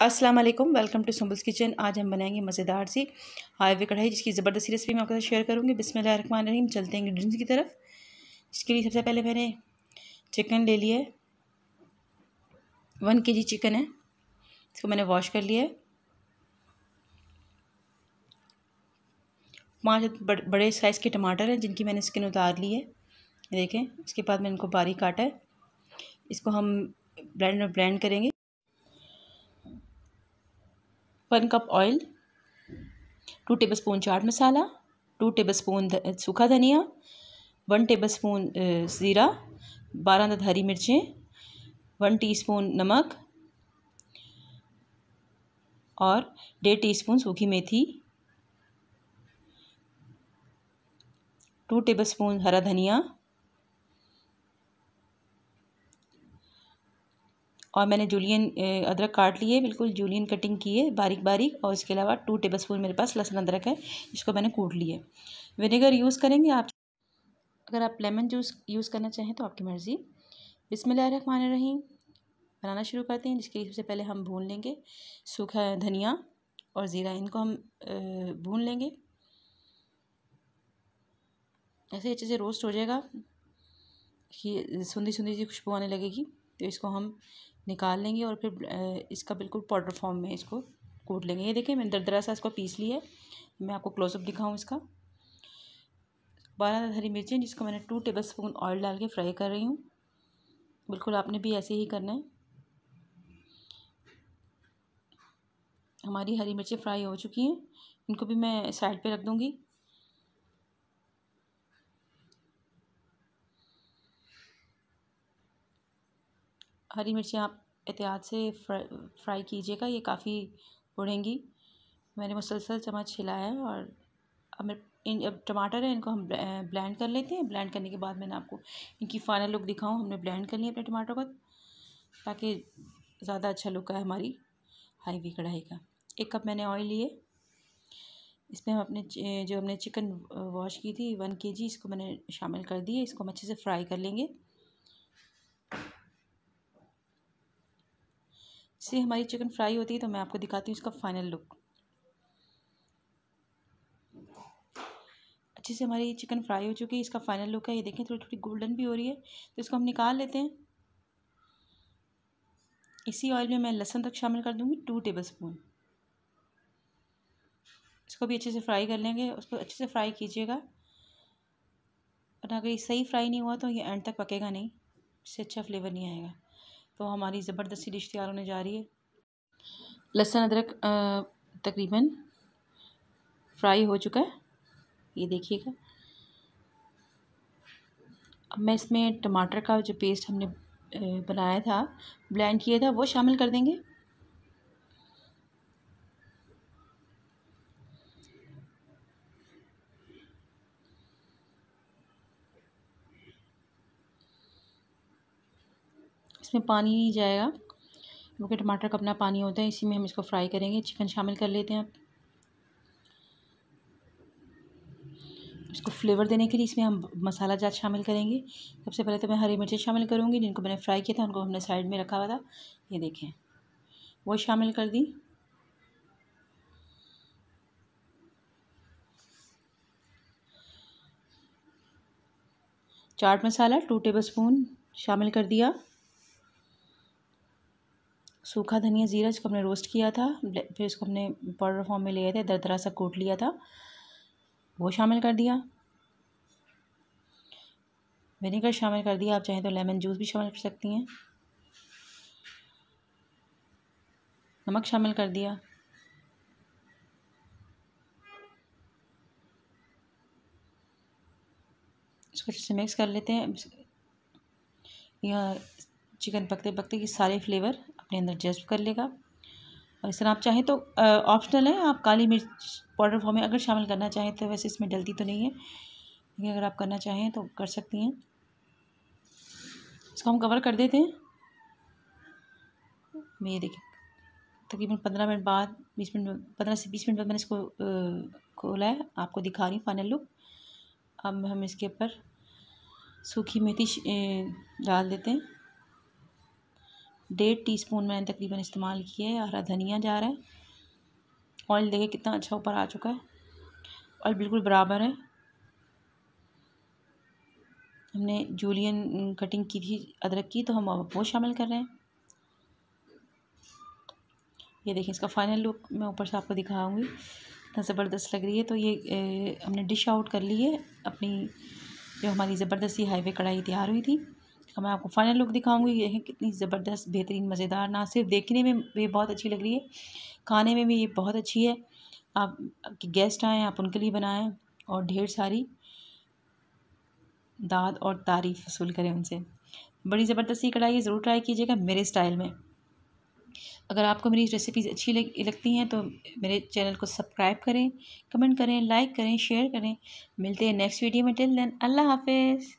अस्सलाम वालेकुम, welcome to सुंबुल्स kitchen. आज हम बनाएंगे मज़ेदार सी हाईवे कढ़ाई, जिसकी ज़बरदस्ती रेसिपी मैं आपके साथ शेयर करूँगी। बिस्मिल्लाहिर्रहमानिर्रहीम। चलते हैं इंग्रीडिएंट्स की तरफ। इसके लिए सबसे पहले मैंने चिकन ले लिया है। 1 kg चिकन है, इसको मैंने वॉश कर लिया है। 5 बड़े साइज़ के टमाटर हैं, जिनकी मैंने स्किन उतार ली है, देखें। इसके बाद मैंने इनको बारीक काटा है। इसको हम ब्लेंड करेंगे। 1 cup oil, 2 tablespoon chaat masala, 2 tablespoon सूखा धनिया, 1 टेबलस्पून ज़ीरा, 12 हरी मिर्चें, 1 टीस्पून नमक और 1.5 टीस्पून सूखी मेथी, 2 टेबलस्पून हरा धनिया, और मैंने जूलियन अदरक काट लिए, बिल्कुल जूलियन कटिंग की है बारीक बारीक। और इसके अलावा 2 टेबलस्पून मेरे पास लहसुन अदरक है, इसको मैंने कूट लिया। विनेगर यूज़ करेंगे आप, अगर आप लेमन जूस यूज़ करना चाहें तो आपकी मर्ज़ी। बिस्मिल्लाहिर्रहमानिर्रहीम। बनाना शुरू करते हैं। जिसके लिए सबसे पहले हम भून लेंगे सूखा धनिया और ज़ीरा, इनको हम भून लेंगे। ऐसे अच्छे से रोस्ट हो जाएगा, ये सुंदी सुंदी सी खुशबू आने लगेगी, तो इसको हम निकाल लेंगे और फिर इसका बिल्कुल पाउडर फॉर्म में इसको कूट लेंगे। ये देखिए, मैंने दरदरा सा इसको पीस लिया है। मैं आपको क्लोजअप दिखाऊं इसका। 12 हरी मिर्चें, जिसको मैंने 2 टेबलस्पून ऑयल डाल के फ्राई कर रही हूँ। बिल्कुल आपने भी ऐसे ही करना है। हमारी हरी मिर्चें फ्राई हो चुकी हैं, इनको भी मैं साइड पे रख दूँगी। हरी मिर्चें आप एहतियात से फ्राई कीजिएगा, ये काफ़ी उड़ेंगी। मैंने मुसलसल चम्मच हिलाया है। और अब टमाटर है, इनको हम ब्लेंड कर लेते हैं। ब्लेंड करने के बाद मैंने आपको इनकी फ़ाइनल लुक दिखाऊं। हमने ब्लेंड कर लिया अपने टमाटर को, ताकि ज़्यादा अच्छा लुक आए हमारी हाईवी कढ़ाई का। 1 कप मैंने ऑयल लिए, इसमें हम अपने जो हमने चिकन वॉश की थी 1 kg, इसको मैंने शामिल कर दिए। इसको हम अच्छे से फ्राई कर लेंगे। इससे हमारी चिकन फ्राई होती है, तो मैं आपको दिखाती हूँ इसका फाइनल लुक। अच्छे से हमारी चिकन फ्राई हो चुकी है, इसका फाइनल लुक है। ये देखें, थोड़ी थोड़ी गोल्डन भी हो रही है, तो इसको हम निकाल लेते हैं। इसी ऑयल में मैं लहसुन तक शामिल कर दूँगी, 2 टेबलस्पून। इसको भी अच्छे से फ्राई कर लेंगे। उसको अच्छे से फ्राई कीजिएगा, और अगर ये सही फ्राई नहीं हुआ तो ये एंड तक पकेगा नहीं, इससे अच्छा फ्लेवर नहीं आएगा। तो हमारी ज़बरदस्ती डिश तैयार होने जा रही है। लहसुन अदरक तकरीबन फ्राई हो चुका है, ये देखिएगा। अब मैं इसमें टमाटर का जो पेस्ट हमने बनाया था, ब्लेंड किया था, वो शामिल कर देंगे। इसमें पानी नहीं जाएगा, क्योंकि टमाटर का अपना पानी होता है, इसी में हम इसको फ्राई करेंगे। चिकन शामिल कर लेते हैं अब। इसको फ्लेवर देने के लिए इसमें हम मसाला जात शामिल करेंगे। सबसे पहले तो मैं हरी मिर्चें शामिल करूँगी, जिनको मैंने फ्राई किया था, उनको हमने साइड में रखा हुआ था, ये देखें, वो शामिल कर दी। चाट मसाला 2 टेबलस्पून शामिल कर दिया। सूखा धनिया ज़ीरा, जिसको हमने रोस्ट किया था, फिर इसको हमने पाउडर फॉर्म में लिया था, दरदरा सा कूट लिया था, वो शामिल कर दिया। विनेगर शामिल कर दिया, आप चाहें तो लेमन जूस भी शामिल कर सकती हैं। नमक शामिल कर दिया। इसको अच्छे से मिक्स कर लेते हैं। यह चिकन पकते पकते की सारे फ्लेवर अपने अंदर जज्ब कर लेगा। और इस तरह आप चाहें तो ऑप्शनल है, आप काली मिर्च पाउडर फॉर्म में अगर शामिल करना चाहें तो, वैसे इसमें डलती तो नहीं है, लेकिन अगर आप करना चाहें तो कर सकती हैं। इसको हम कवर कर देते हैं। ये देखिए, तकरीबन 15 मिनट बाद, 15 से 20 मिनट बाद मैंने इसको खोला है, आपको दिखा रही हूँ फाइनल लुक। अब हम इसके ऊपर सूखी मेथी डाल देते हैं। 1.5 टीस्पून मैंने तकरीबन इस्तेमाल किया है। हरा धनिया जा रहा है। ऑयल देखिए कितना अच्छा ऊपर आ चुका है। ऑयल बिल्कुल बराबर है। हमने जूलियन कटिंग की थी अदरक की, तो हम अब वो शामिल कर रहे हैं। ये देखिए इसका फाइनल लुक मैं ऊपर से आपको दिखाऊंगी, इतना ज़बरदस्त लग रही है। तो ये हमने डिश आउट कर ली है अपनी, जो हमारी ज़बरदस्ती हाईवे कढ़ाई तैयार हुई थी। अब मैं आपको फाइनल लुक दिखाऊंगी। ये है कितनी ज़बरदस्त बेहतरीन मज़ेदार, ना सिर्फ देखने में ये बहुत अच्छी लग रही है, खाने में भी ये बहुत अच्छी है। आप आपके गेस्ट आएँ, आप उनके लिए बनाएं और ढेर सारी दाद और तारीफ़ वसूल करें उनसे। बड़ी ज़बरदस्त ये कढ़ाई है, ज़रूर ट्राई कीजिएगा मेरे स्टाइल में। अगर आपको मेरी रेसिपीज़ अच्छी लगती हैं तो मेरे चैनल को सब्सक्राइब करें, कमेंट करें, लाइक करें, शेयर करें। मिलते हैं नेक्स्ट वीडियो में। टिल देन अल्लाह हाफ़िज़।